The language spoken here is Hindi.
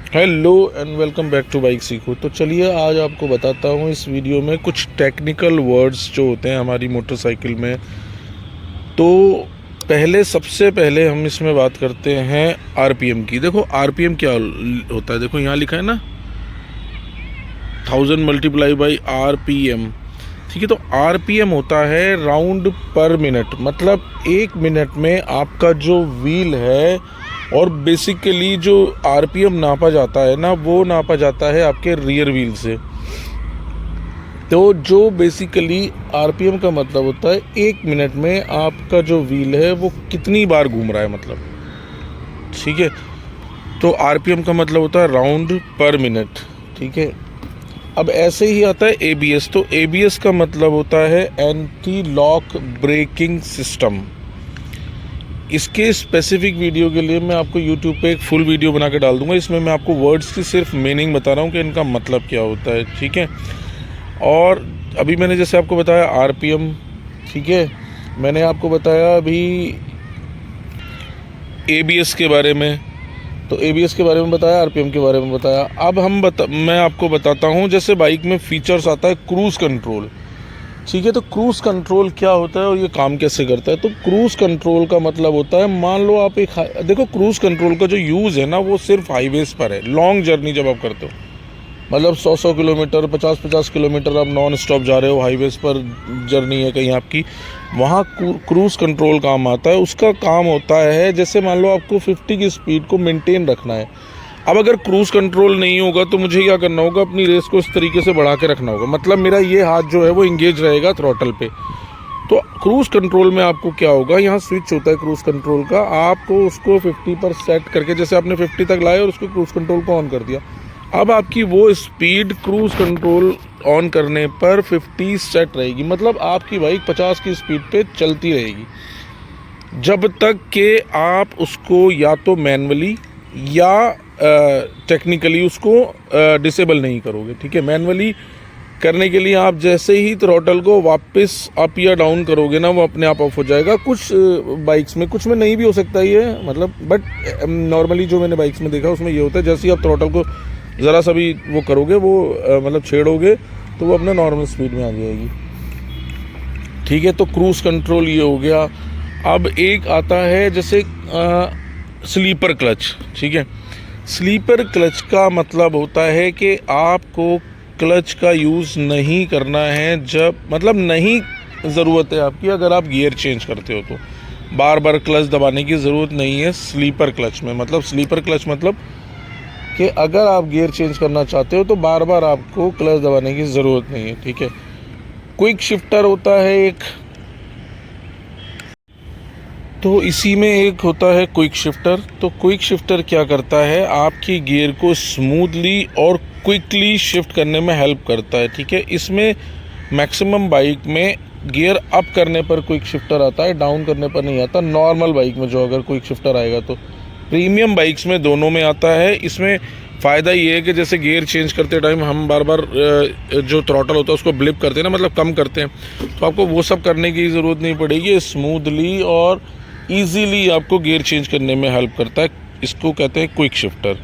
Hello and welcome back to bike सीखो। तो चलिए आज आपको बताता हूँ इस वीडियो में कुछ टेक्निकल वर्ड्स जो होते हैं हमारी मोटरसाइकिल में। तो सबसे पहले हम इसमें बात करते हैं आरपीएम की। देखो आरपीएम क्या होता है, देखो यहाँ लिखा है ना 1000 मल्टीप्लाई बाई आरपीएम। ठीक है, तो आरपीएम होता है राउंड पर मिनट, मतलब एक मिनट में आपका जो व्हील है, और बेसिकली जो आरपीएम नापा जाता है ना वो नापा जाता है आपके रियर व्हील से। तो जो बेसिकली आरपीएम का मतलब होता है एक मिनट में आपका जो व्हील है वो कितनी बार घूम रहा है, मतलब। ठीक है, तो आरपीएम का मतलब होता है राउंड पर मिनट। ठीक है, अब ऐसे ही आता है एबीएस। तो एबीएस का मतलब होता है एंटी लॉक ब्रेकिंग सिस्टम। इसके स्पेसिफिक वीडियो के लिए मैं आपको YouTube पे एक फुल वीडियो बना के डाल दूंगा। इसमें मैं आपको वर्ड्स की सिर्फ मीनिंग बता रहा हूँ कि इनका मतलब क्या होता है। ठीक है, और अभी मैंने जैसे आपको बताया आरपीएम, ठीक है, मैंने आपको बताया अभी एबीएस के बारे में, तो एबीएस के बारे में बताया, आरपीएम के बारे में बताया। अब मैं आपको बताता हूँ, जैसे बाइक में फीचर्स आता है क्रूज़ कंट्रोल। ठीक है, तो क्रूज़ कंट्रोल क्या होता है और ये काम कैसे करता है। तो क्रूज़ कंट्रोल का मतलब होता है, मान लो आप देखो क्रूज़ कंट्रोल का जो यूज़ है ना वो सिर्फ हाईवेज़ पर है। लॉन्ग जर्नी जब आप करते हो, मतलब 100 किलोमीटर 50 किलोमीटर आप नॉन स्टॉप जा रहे हो, हाईवेज़ पर जर्नी है कहीं आपकी, वहाँ क्रूज़ कंट्रोल काम आता है। उसका काम होता है, जैसे मान लो आपको 50 की स्पीड को मेंटेन रखना है। अब अगर क्रूज़ कंट्रोल नहीं होगा तो मुझे क्या करना होगा, अपनी रेस को इस तरीके से बढ़ा के रखना होगा, मतलब मेरा ये हाथ जो है वो इंगेज रहेगा थ्रॉटल पे। तो क्रूज़ कंट्रोल में आपको क्या होगा, यहाँ स्विच होता है क्रूज़ कंट्रोल का, आपको उसको 50 पर सेट करके, जैसे आपने 50 तक लाया और उसको क्रूज़ कंट्रोल को ऑन कर दिया, अब आपकी वो स्पीड क्रूज़ कंट्रोल ऑन करने पर 50 सेट रहेगी, मतलब आपकी बाइक 50 की स्पीड पे चलती रहेगी जब तक कि आप उसको या तो मैनुअली या टेक्निकली उसको डिसेबल नहीं करोगे। ठीक है, मैनुअली करने के लिए आप जैसे ही थ्रॉटल को वापस अप या डाउन करोगे ना वो अपने आप ऑफ हो जाएगा। कुछ बाइक्स में, कुछ में नहीं भी हो सकता ये, मतलब बट नॉर्मली जो मैंने बाइक्स में देखा उसमें ये होता है, जैसे ही आप थ्रॉटल को ज़रा सा भी वो करोगे, वो मतलब छेड़ोगे तो वो अपने नॉर्मल स्पीड में आ जाएगी। ठीक है, तो क्रूज़ कंट्रोल ये हो गया। अब एक आता है जैसे स्लीपर क्लच। ठीक है, स्लीपर क्लच का मतलब होता है कि आपको क्लच का यूज़ नहीं करना है, जब मतलब नहीं ज़रूरत है आपकी, अगर आप गियर चेंज करते हो तो बार बार क्लच दबाने की ज़रूरत नहीं है स्लीपर क्लच में। मतलब स्लीपर क्लच मतलब कि अगर आप गियर चेंज करना चाहते हो तो बार बार आपको क्लच दबाने की ज़रूरत नहीं है। ठीक है, क्विक शिफ्टर होता है एक, तो इसी में एक होता है क्विक शिफ्टर। तो क्विक शिफ्टर क्या करता है, आपकी गियर को स्मूथली और क्विकली शिफ्ट करने में हेल्प करता है। ठीक है, इसमें मैक्सिमम बाइक में गियर अप करने पर क्विक शिफ्टर आता है, डाउन करने पर नहीं आता। नॉर्मल बाइक में जो अगर क्विक शिफ्टर आएगा तो, प्रीमियम बाइक्स में दोनों में आता है। इसमें फ़ायदा ये है कि जैसे गियर चेंज करते टाइम हम बार बार जो थ्रॉटल होता है उसको ब्लिप करते हैं ना, मतलब कम करते हैं, तो आपको वो सब करने की ज़रूरत नहीं पड़ेगी। स्मूथली और ईजीली आपको गियर चेंज करने में हेल्प करता है, इसको कहते हैं क्विक शिफ्टर।